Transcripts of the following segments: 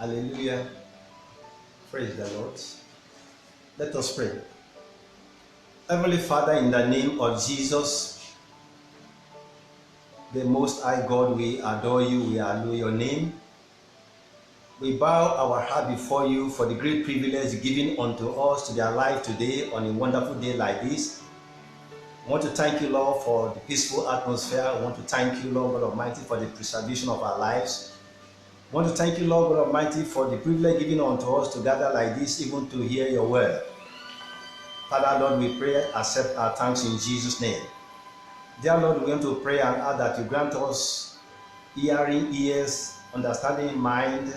Hallelujah. Praise the Lord. Let us pray. Heavenly Father, in the name of Jesus, the Most High God, we adore you, we adore your name. We bow our heart before you for the great privilege given unto us to be alive today on a wonderful day like this. I want to thank you, Lord, for the peaceful atmosphere. I want to thank you, Lord God Almighty, for the preservation of our lives. I want to thank you, Lord God Almighty, for the privilege given unto us to gather like this, even to hear your word. Father, Lord, we pray, accept our thanks in Jesus' name. Dear Lord, we want to pray and ask that you grant us hearing ears, understanding mind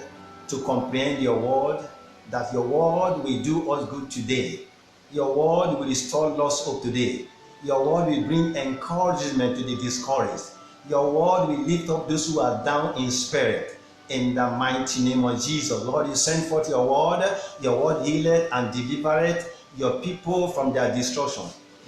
to comprehend your word, that your word will do us good today. Your word will restore lost hope today. Your word will bring encouragement to the discouraged. Your word will lift up those who are down in spirit. In the mighty name of Jesus, Lord, you send forth your word healed and delivered your people from their destruction.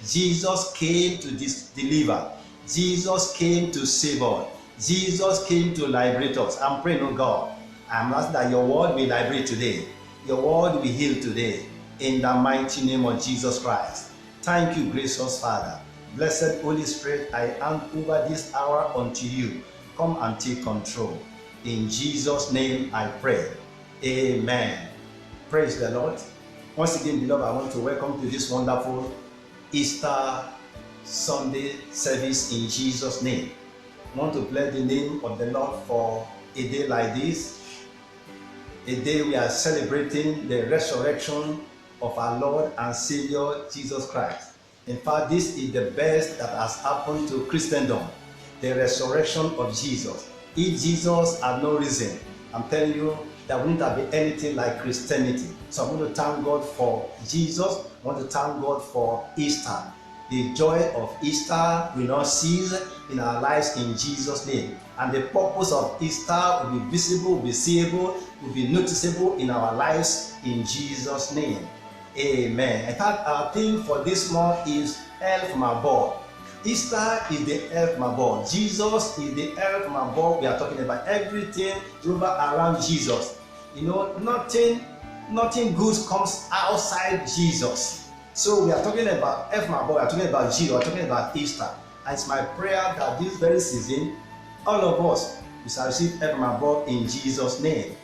Jesus came to deliver. Jesus came to save us. Jesus came to liberate us. I'm praying, oh God, I'm asking that your word will liberate today. Your word will heal today. In the mighty name of Jesus Christ. Thank you, gracious Father. Blessed Holy Spirit, I hand over this hour unto you. Come and take control. In Jesus' name I pray. Amen. Praise the Lord. Once again, beloved, I want to welcome to this wonderful Easter Sunday service in Jesus' name. I want to bless the name of the Lord for a day like this. A day we are celebrating the resurrection of our Lord and Savior Jesus Christ. In fact, this is the best that has happened to Christendom, the resurrection of Jesus. If Jesus had no risen, I'm telling you, there wouldn't have been anything like Christianity. So I want to thank God for Jesus. I want to thank God for Easter. The joy of Easter will not cease in our lives in Jesus' name. And the purpose of Easter will be visible, will be seeable, will be noticeable in our lives in Jesus' name. Amen. In fact, our theme for this month is Hell from Above. Easter is the hell from above. Jesus is the hell from above. We are talking about everything around Jesus. You know, nothing good comes outside Jesus. So we are talking about hell from above. We are talking about Jesus. We are talking about Easter. And it's my prayer that this very season, all of us, we shall receive hell from above in Jesus' name.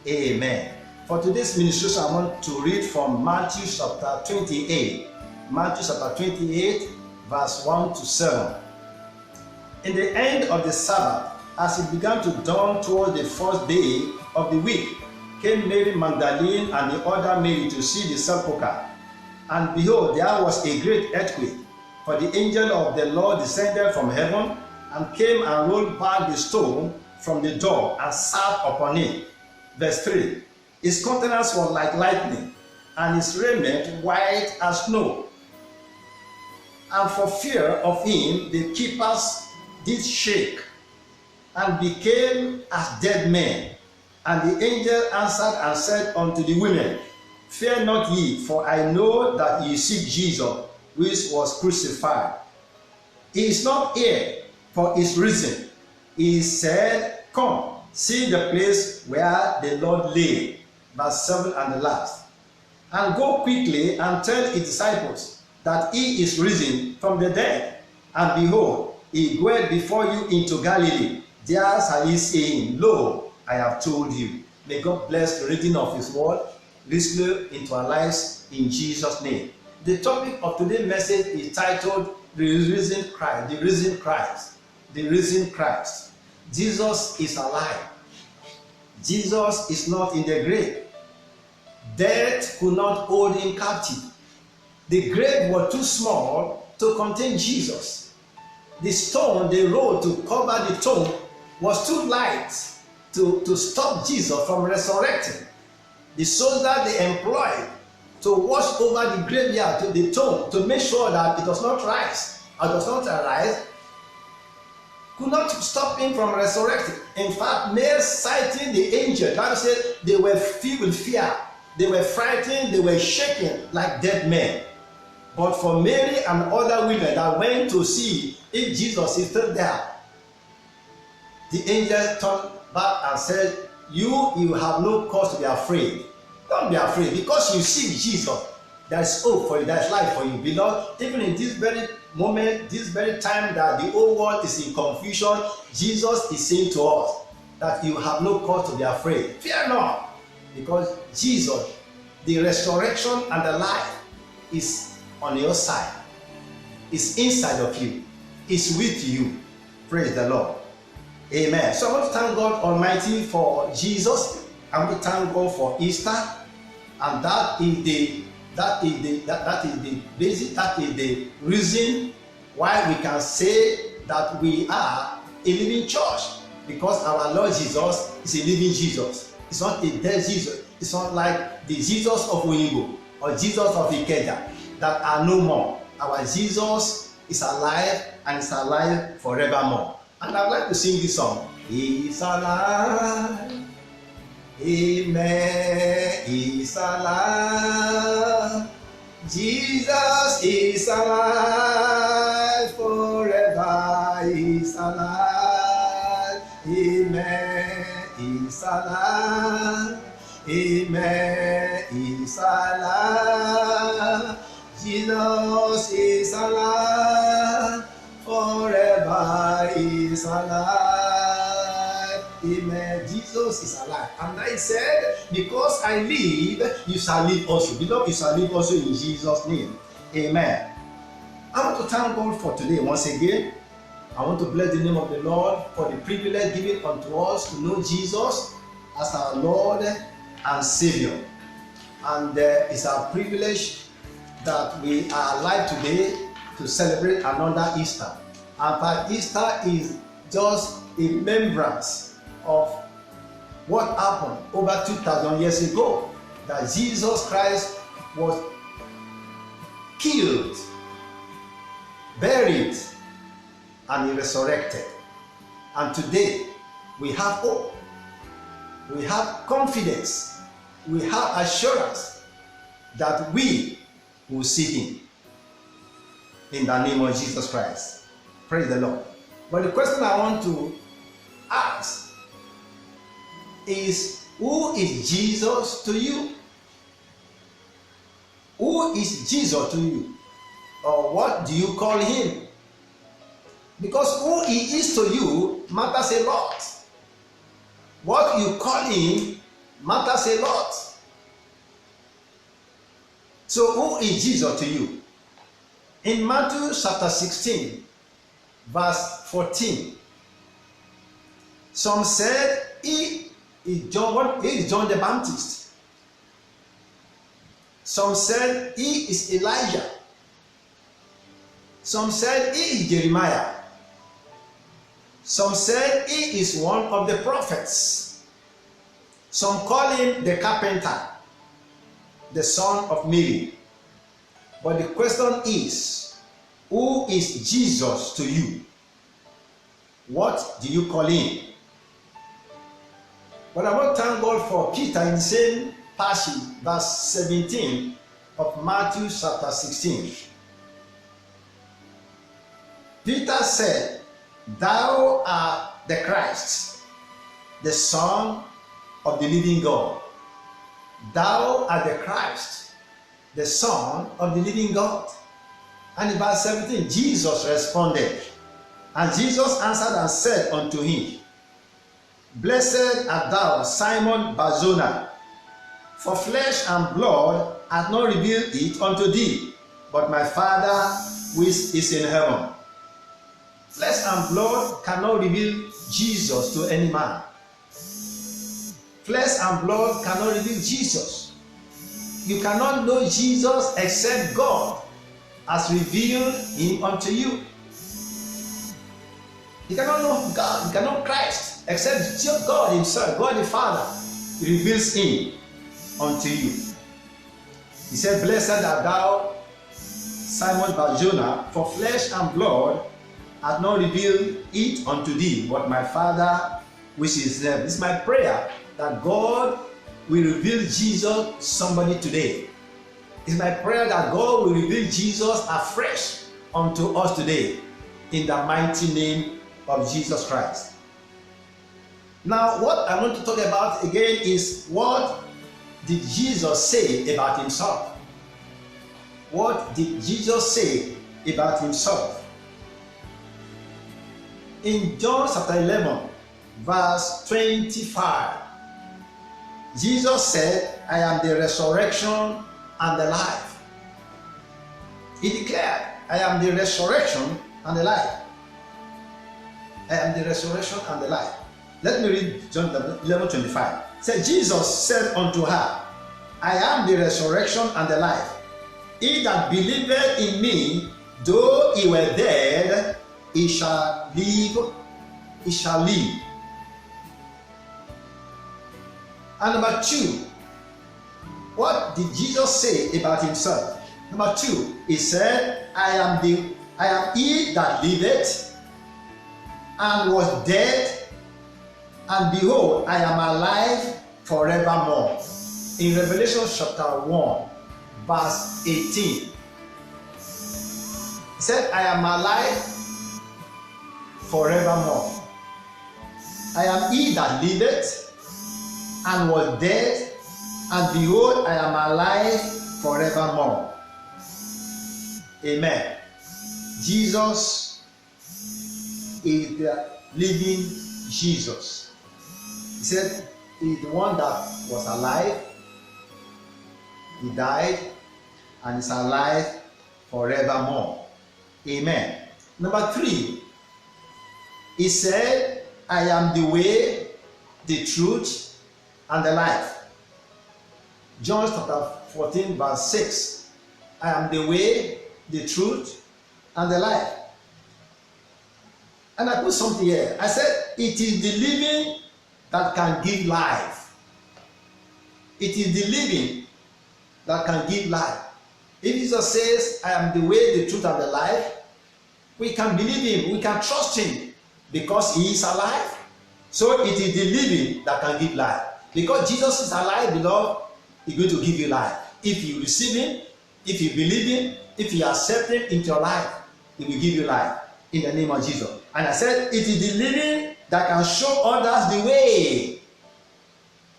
Amen. For today's ministration, I want to read from Matthew chapter 28. Matthew chapter 28. Verse 1 to 7. In the end of the Sabbath, as it began to dawn toward the first day of the week, came Mary Magdalene and the other Mary to see the sepulchre. And behold, there was a great earthquake, for the angel of the Lord descended from heaven and came and rolled back the stone from the door and sat upon it. Verse 3. His countenance was like lightning, and his raiment white as snow. And for fear of him, the keepers did shake and became as dead men. And the angel answered and said unto the women, Fear not ye, for I know that ye seek Jesus, which was crucified. He is not here, for his risen. He said, Come, see the place where the Lord lay. Verse 7 and the last. And go quickly and tell his disciples that he is risen from the dead. And behold, he goeth before you into Galilee. There shall ye see him. Lo, I have told you. May God bless the reading of his word. Listen into our lives in Jesus' name. The topic of today's message is titled The Risen Christ. The Risen Christ. The Risen Christ. Jesus is alive. Jesus is not in the grave. Death could not hold him captive. The grave was too small to contain Jesus. The stone they rolled to cover the tomb was too light to stop Jesus from resurrecting. The soldier they employed to watch over the graveyard to the tomb to make sure that it does not rise could not stop him from resurrecting. In fact, Mary sighting the angel, that said they were filled with fear. They were frightened, they were shaking like dead men. But for Mary and other women that went to see if Jesus is still there, the angel turned back and said, you have no cause to be afraid. Don't be afraid because you see Jesus. There is hope for you. There is life for you. Beloved, even in this very moment, this very time that the whole world is in confusion, Jesus is saying to us that you have no cause to be afraid. Fear not, because Jesus, the resurrection and the life, is on your side, is inside of you, is with you. Praise the Lord. Amen. So I want to thank God Almighty for Jesus. I want to thank God for Easter, and that is the reason why we can say that we are a living church, because our Lord Jesus is a living Jesus. It's not a dead Jesus. It's not like the Jesus of Oyinbo or Jesus of Ikeja that are no more. Our Jesus is alive and is alive forevermore. And I'd like to sing this song. He is alive. Amen. He is alive. Jesus is alive forever. He is alive. Amen. He is alive. Amen. He is alive. Jesus is alive forever. He is alive. Amen. Jesus is alive. And I said, because I live, you shall live also. Beloved, you shall live also in Jesus' name. Amen. I want to thank God for today once again. I want to bless the name of the Lord for the privilege given unto us to know Jesus as our Lord and Savior. And it's our privilege that we are alive today to celebrate another Easter. And that Easter is just a remembrance of what happened over 2,000 years ago, that Jesus Christ was killed, buried, and he resurrected. And today we have hope, we have confidence, we have assurance that we will see him in the name of Jesus Christ. Praise the Lord. But the question I want to ask is, who is Jesus to you? Who is Jesus to you? Or what do you call him? Because who he is to you matters a lot. What you call him matters a lot. So who is Jesus to you? In Matthew chapter 16, verse 14, some said he is John the Baptist. Some said he is Elijah. Some said he is Jeremiah. Some said he is one of the prophets. Some call him the carpenter, the son of Mary. But the question is, who is Jesus to you? What do you call him? But I want to thank God for Peter in the same passage, verse 17 of Matthew chapter 16. Peter said, "Thou art the Christ, the Son of the living God." Thou art the Christ, the Son of the living God. And in verse 17, Jesus responded, and Jesus answered and said unto him, "Blessed art thou, Simon Bar-Jonah, for flesh and blood hath not revealed it unto thee, but my Father which is in heaven." Flesh and blood cannot reveal Jesus to any man. Flesh and blood cannot reveal Jesus. You cannot know Jesus except God has revealed him unto you. You cannot know God, you cannot know Christ except God himself, God the Father reveals him unto you. He said, "Blessed art thou, Simon Bar-Jonah, for flesh and blood hath not revealed it unto thee, but my Father which is in heaven." It's my prayer that God will reveal Jesus to somebody today. It's my prayer that God will reveal Jesus afresh unto us today, in the mighty name of Jesus Christ. Now, what I want to talk about again is, what did Jesus say about himself? What did Jesus say about himself? In John chapter 11, verse 25, Jesus said, I am the resurrection and the life. He declared, I am the resurrection and the life. I am the resurrection and the life. Let me read John 11:25. It said, Jesus said unto her, I am the resurrection and the life. He that believeth in me, though he were dead, he shall live. He shall live. And number 2, what did Jesus say about himself? Number 2, he said, I am he that liveth and was dead, and behold, I am alive forevermore. In Revelation chapter 1, verse 18, he said, I am alive forevermore. I am he that liveth and was dead, and behold, I am alive forevermore. Amen. Jesus is the living Jesus. He said he is the one that was alive, he died, and is alive forevermore. Amen. Number 3, he said, I am the way, the truth, and the life. John chapter 14, verse 6. I am the way, the truth, and the life. And I put something here. I said, it is the living that can give life. It is the living that can give life. If Jesus says, I am the way, the truth, and the life, we can believe him, we can trust him, because he is alive. So it is the living that can give life. Because Jesus is alive, beloved, he's going to give you life. If you receive him, if you believe him, if you accept him into your life, he will give you life in the name of Jesus. And I said, it is the living that can show others the way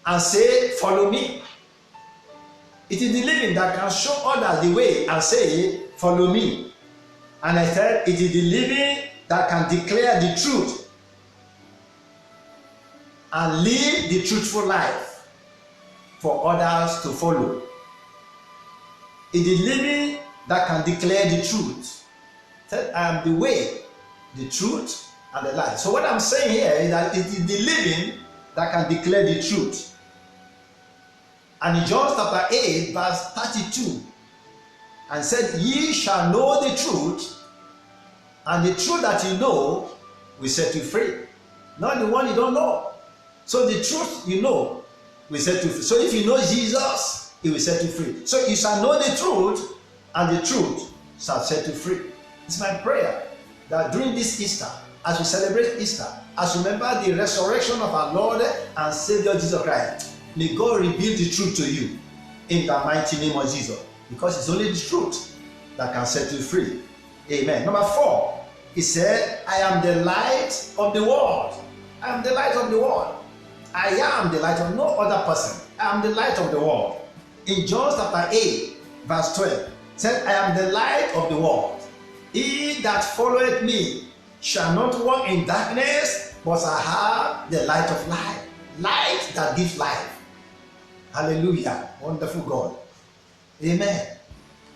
and say, follow me. It is the living that can show others the way and say, follow me. And I said, it is the living that can declare the truth and live the truthful life for others to follow. It is living that can declare the truth. Said, I am the way, the truth, and the life. So what I'm saying here is that it is the living that can declare the truth. And in John chapter 8, verse 32, and said, ye shall know the truth, and the truth that you know will set you free. Not the one you don't know. So the truth you know will set you free. So if you know Jesus, he will set you free. So you shall know the truth, and the truth shall set you free. It's my prayer that during this Easter, as we celebrate Easter, as we remember the resurrection of our Lord and Savior Jesus Christ, may God reveal the truth to you in the mighty name of Jesus. Because it's only the truth that can set you free. Amen. Number 4, he said, I am the light of the world. I am the light of the world. I am the light of no other person. I am the light of the world. In John chapter 8, verse 12, said, I am the light of the world. He that followeth me shall not walk in darkness, but shall have the light of life. Light that gives life. Hallelujah. Wonderful God. Amen.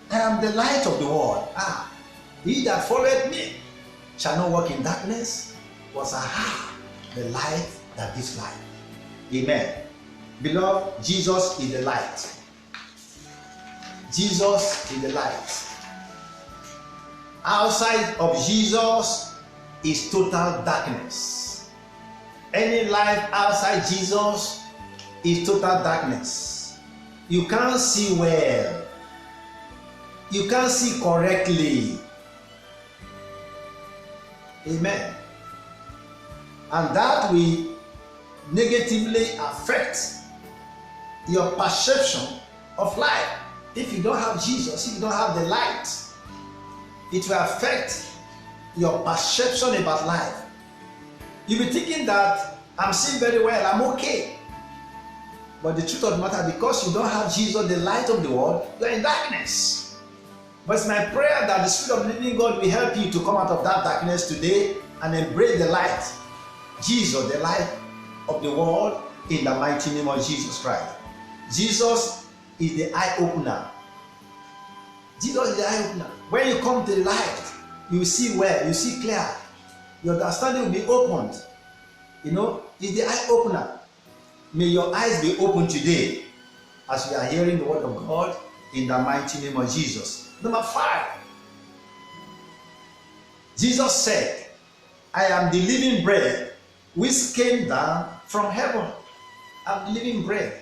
I am the light of the world. He that followeth me shall not walk in darkness, but shall have the light that gives life. Amen. Beloved, Jesus is the light. Jesus is the light. Outside of Jesus is total darkness. Any life outside Jesus is total darkness. You can't see well. You can't see correctly. Amen. And that will negatively affect your perception of life. If you don't have Jesus, if you don't have the light, it will affect your perception about life. You'll be thinking that I'm seeing very well. I'm okay. But the truth of the matter, because you don't have Jesus, the light of the world, you're in darkness. But it's my prayer that the Spirit of the living God will help you to come out of that darkness today and embrace the light. Jesus, the light of the world, in the mighty name of Jesus Christ. Jesus is the eye opener. Jesus is the eye opener. When you come to the light, you see well, you see clear. Your understanding will be opened. You know, it's the eye opener. May your eyes be open today as we are hearing the word of God in the mighty name of Jesus. Number 5. Jesus said, I am the living bread which came down from heaven. I'm the living bread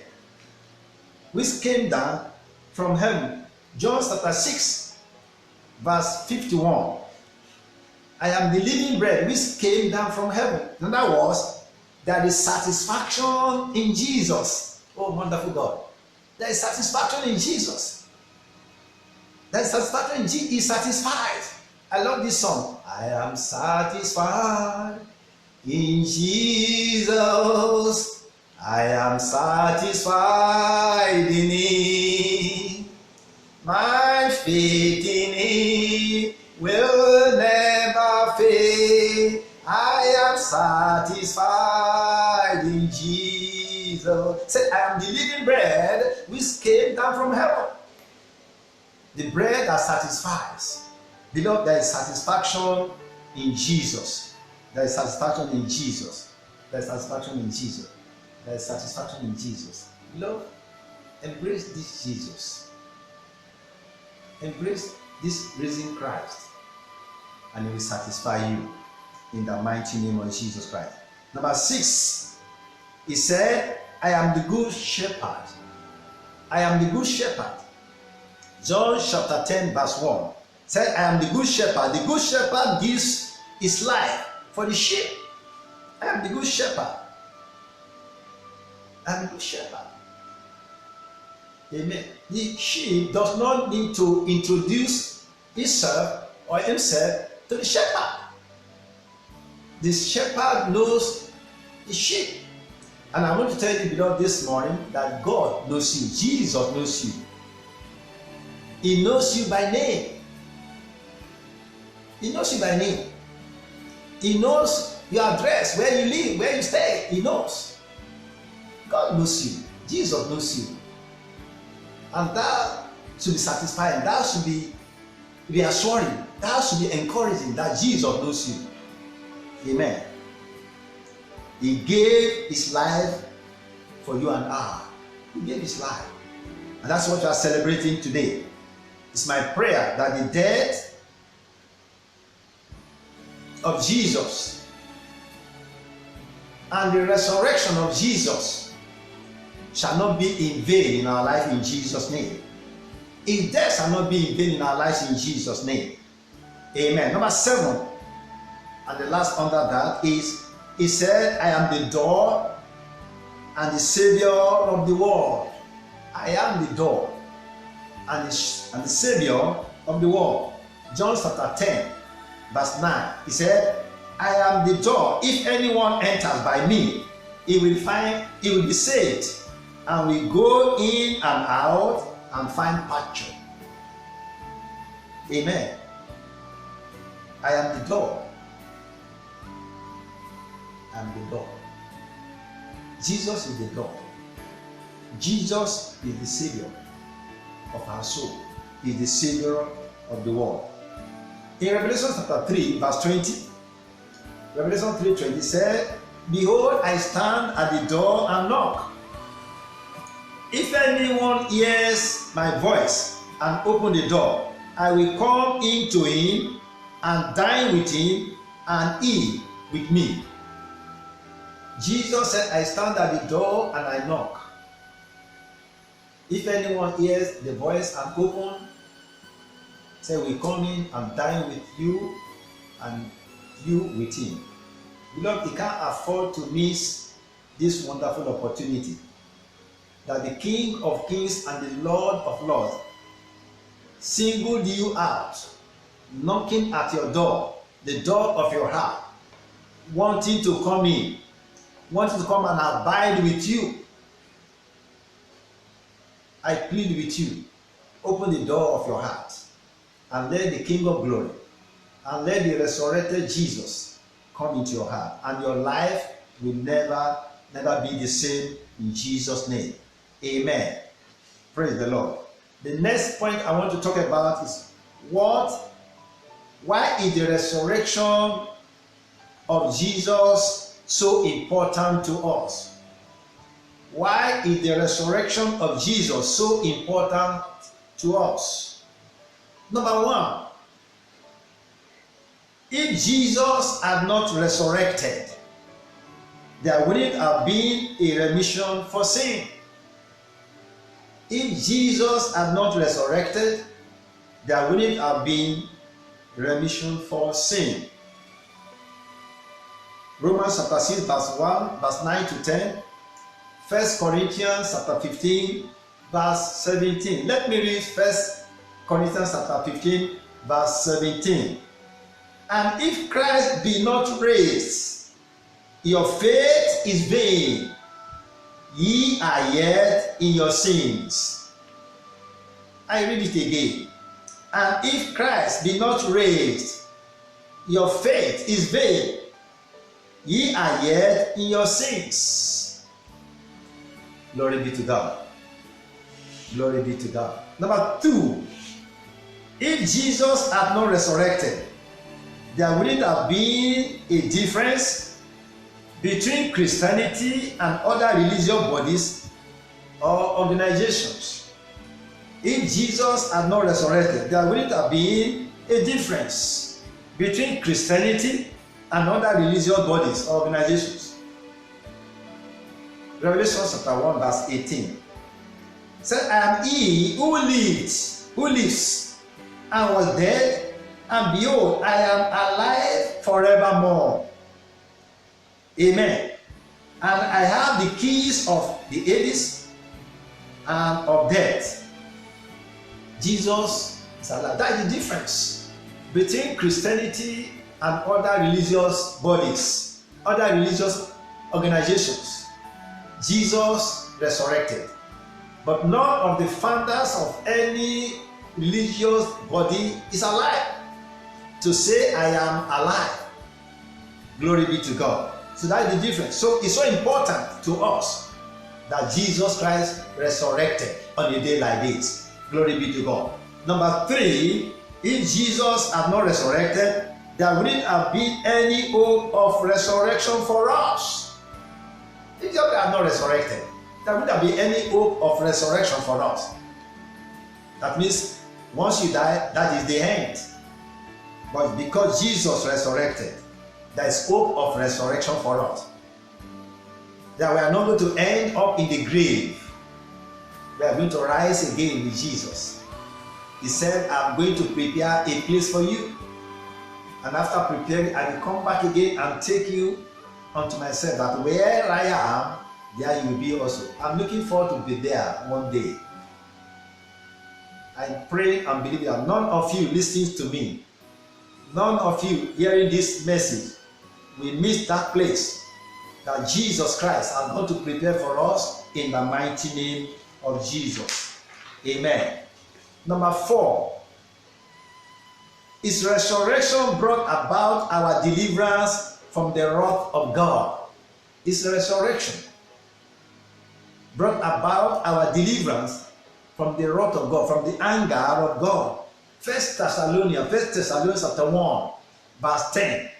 which came down from heaven. John chapter 6, verse 51. I am the living bread which came down from heaven. In other words, there is satisfaction in Jesus. Oh, wonderful God. There is satisfaction in Jesus. There is satisfaction in Jesus. He is satisfied. I love this song. I am satisfied in Jesus. I am satisfied in Him. My faith in Him will never fail. I am satisfied in Jesus. Say, I am the living bread which came down from heaven. The bread that satisfies. Beloved, there is satisfaction in Jesus. There is satisfaction in Jesus. There is satisfaction in Jesus. There is satisfaction in Jesus. Beloved, embrace this Jesus. Embrace this risen Christ, and He will satisfy you in the mighty name of Jesus Christ. Number 6, He said, I am the good shepherd. I am the good shepherd. John chapter 10, verse 1 said, I am the good shepherd. The good shepherd gives his life for the sheep. I am the good shepherd. I am the good shepherd. Amen. The sheep does not need to introduce himself or himself to the shepherd. The shepherd knows the sheep. And I want to tell you, beloved, this morning that God knows you. Jesus knows you. He knows you by name. He knows you by name. He knows your address, where you live, where you stay. He knows. God knows you. Jesus knows you. And that should be satisfying. That should be reassuring. That should be encouraging that Jesus knows you. Amen. He gave His life for you and I. He gave His life. And that's what we are celebrating today. It's my prayer that the death of Jesus and the resurrection of Jesus shall not be in vain in our life in Jesus' name. His death shall not be in vain in our lives in Jesus' name. Amen. Number 7, and the last under that is, He said, I am the door and the Savior of the world. I am the door and the Savior of the world. John chapter 10, verse 9. He said, I am the door. If anyone enters by me, he will be saved, and will go in and out and find pasture. Amen. I am the door. I am the door. Jesus is the door. Jesus is the Savior of our soul. He is the Savior of the world. In Revelation chapter 3, verse 20, Revelation 3:20 said, Behold, I stand at the door and knock. If anyone hears my voice and open the door, I will come into him and dine with him, and he with me. Jesus said, I stand at the door and I knock. If anyone hears the voice and open, say, we come in and dine with you and you with him. Beloved, you can't afford to miss this wonderful opportunity that the King of Kings and the Lord of Lords singled you out, knocking at your door, the door of your heart, wanting to come in wants to come and abide with you. I plead with you, open the door of your heart and let the King of Glory and let the resurrected Jesus come into your heart, and your life will never be the same in Jesus' name. Amen. Praise the Lord. The next point I want to talk about is why is the resurrection of Jesus so important to us? Why is the resurrection of Jesus so important to us? Number one, if Jesus had not resurrected, there wouldn't have been a remission for sin. If Jesus had not resurrected, there wouldn't have been remission for sin. Romans chapter 6 verse 1, verse 9 to 10. 1 Corinthians chapter 15 verse 17. Let me read 1 Corinthians chapter 15 verse 17. And if Christ be not raised, your faith is vain. Ye are yet in your sins. I read it again. And if Christ be not raised, your faith is vain. Ye are yet in your sins. Glory be to God. Glory be to God. Number two, if Jesus had not resurrected, there wouldn't have been a difference between Christianity and other religious bodies or organizations. If Jesus had not resurrected, there wouldn't have been a difference between Christianity and other religious bodies or organizations. Revelation chapter 1 verse 18 said, I am he who lives and was dead, and behold, I am alive forevermore. Amen. And I have the keys of the Hades and of death. Jesus is alive. That is the difference between Christianity and other religious bodies, other religious organizations. Jesus resurrected, but none of the founders of any religious body is alive to say I am alive. Glory be to God. So that is the difference. So it's so important to us that Jesus Christ resurrected on a day like this. Glory be to God. Number three, if Jesus had not resurrected, there wouldn't have been any hope of resurrection for us. If Jesus had not resurrected, there wouldn't have been any hope of resurrection for us. That means once you die, that is the end. But because Jesus resurrected, there is hope of resurrection for us. That we are not going to end up in the grave. We are going to rise again with Jesus. He said, I'm going to prepare a place for you. And after preparing, I will come back again and take you unto myself. That where I am, there you will be also. I'm looking forward to be there one day. I pray and believe that none of you listening to me, none of you hearing this message will miss that place that Jesus Christ is going to prepare for us in the mighty name of Jesus. Amen. Number four, His resurrection brought about our deliverance from the wrath of God. His resurrection brought about our deliverance from the wrath of God, from the anger of God. 1 Thessalonians chapter 1, verse 10.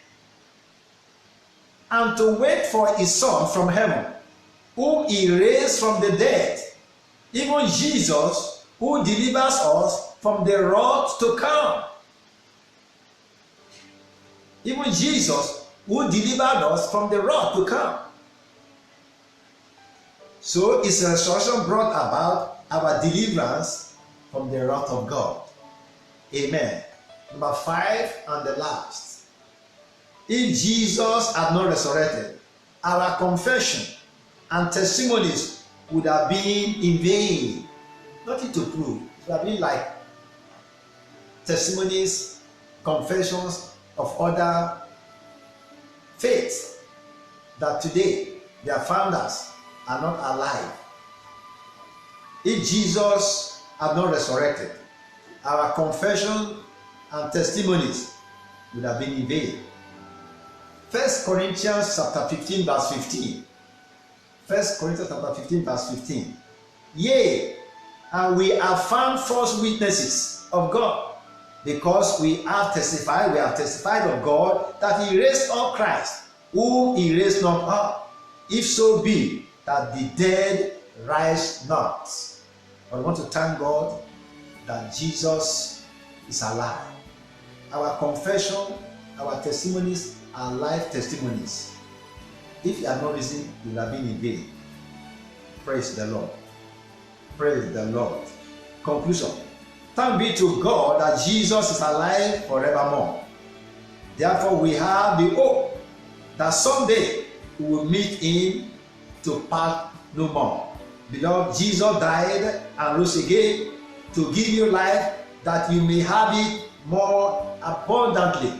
And to wait for his Son from heaven, whom he raised from the dead, even Jesus, who delivers us from the wrath to come. Even Jesus, who delivered us from the wrath to come. So his resurrection brought about our deliverance from the wrath of God. Amen. Number 5 and the last. If Jesus had not resurrected, our confession and testimonies would have been in vain. Nothing to prove. It would have been like testimonies, confessions of other faiths that today their founders are not alive, if Jesus had not resurrected, our confession and testimonies would have been in vain. 1 Corinthians chapter 15 verse 15. 1 Corinthians chapter 15 verse 15. Yea, and we have found false witnesses of God, because we have testified of God that he raised up Christ, whom he raised not up, if so be that the dead rise not. I want to thank God that Jesus is alive. Our confession, our testimonies are life testimonies. If he had not risen, it would have been in vain. Praise the Lord. Praise the Lord. Conclusion. Thanks be to God that Jesus is alive forevermore. Therefore, we have the hope that someday we will meet him to part no more. Beloved, Jesus died and rose again to give you life, that you may have it more abundantly.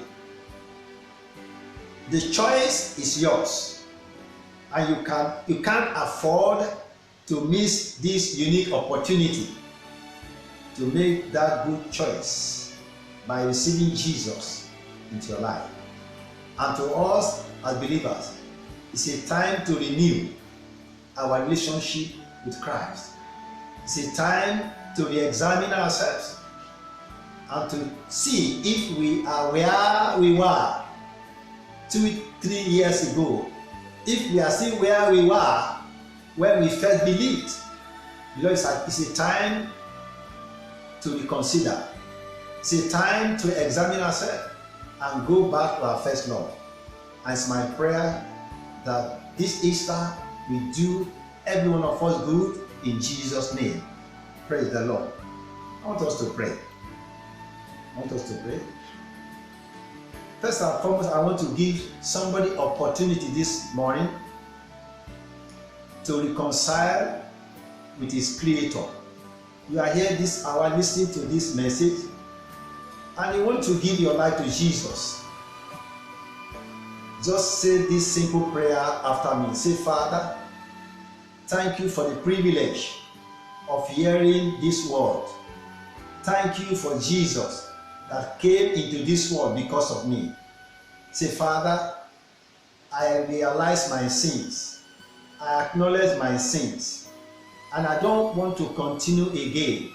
The choice is yours, and you can't afford to miss this unique opportunity to make that good choice by receiving Jesus into your life. And to us as believers, it's a time to renew our relationship with Christ. It's a time to re-examine ourselves and to see if we are where we were 2-3 years ago, if we are still where we were when we first believed. Because it's a time to reconsider. It's a time to examine ourselves and go back to our first love. And it's my prayer that this Easter will do every one of us good in Jesus' name. Praise the Lord. I want us to pray. First and foremost, I want to give somebody opportunity this morning to reconcile with his Creator. You are here this hour listening to this message, and you want to give your life to Jesus. Just say this simple prayer after me. Say, Father, thank you for the privilege of hearing this word. Thank you for Jesus that came into this world because of me. Say, Father, I realize my sins. I acknowledge my sins. And I don't want to continue again.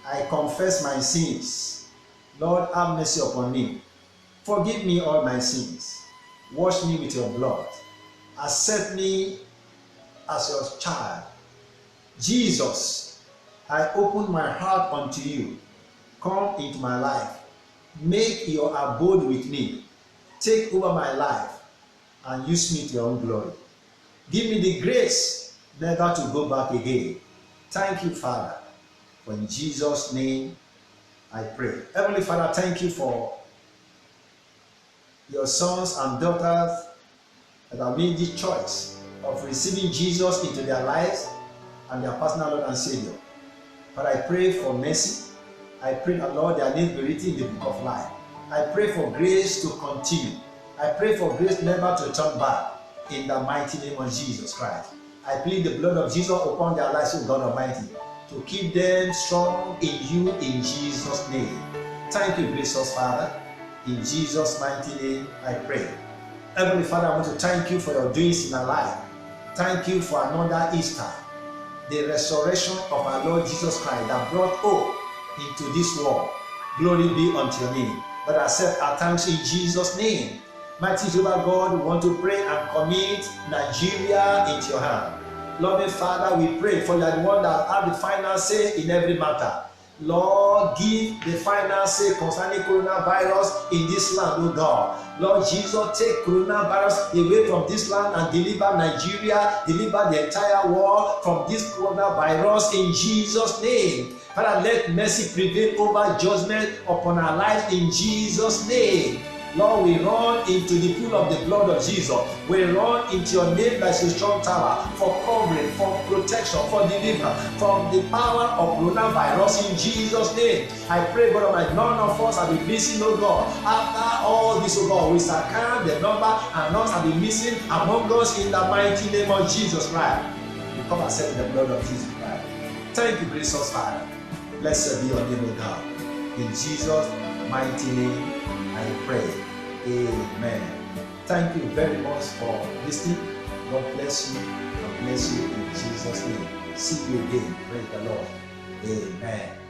I confess my sins. Lord, have mercy upon me. Forgive me all my sins. Wash me with your blood. Accept me as your child. Jesus, I open my heart unto you. Come into my life. Make your abode with me. Take over my life and use me to your own glory. Give me the grace never to go back again. Thank you, Father. For in Jesus' name I pray. Heavenly Father, thank you for your sons and daughters that have made the choice of receiving Jesus into their lives and their personal Lord and Savior. But I pray for mercy. I pray that, Lord, their names be written in the book of life. I pray for grace to continue. I pray for grace never to turn back in the mighty name of Jesus Christ. I plead the blood of Jesus upon their lives, O God Almighty, to keep them strong in you in Jesus' name. Thank you, gracious Father. In Jesus' mighty name I pray. Heavenly Father, I want to thank you for your doings in our life. Thank you for another Easter, the resurrection of our Lord Jesus Christ that brought hope into this world. Glory be unto your name. But accept our thanks in Jesus' name. Mighty Jehovah God, we want to pray and commit Nigeria into your hand. Loving Father, we pray for you are the one that have the final say in every matter. Lord, give the final say concerning coronavirus in this land, oh God. Lord Jesus, take coronavirus away from this land and deliver Nigeria, deliver the entire world from this coronavirus in Jesus' name. Father, let mercy prevail over judgment upon our lives in Jesus' name. Lord, we run into the pool of the blood of Jesus. We run into your name that is a strong tower for covering, for protection, for deliverance from the power of coronavirus in Jesus' name. I pray, God Almighty, none of us have been missing, oh God. After all this, oh God, we shall count the number and none have been missing among us in the mighty name of Jesus Christ. We come accept the blood of Jesus Christ. Thank you, gracious Father. Blessed be your name, O God. In Jesus' mighty name, I pray. Amen. Thank you very much for listening. God bless you. God bless you in Jesus' name. See you again. Praise the Lord. Amen.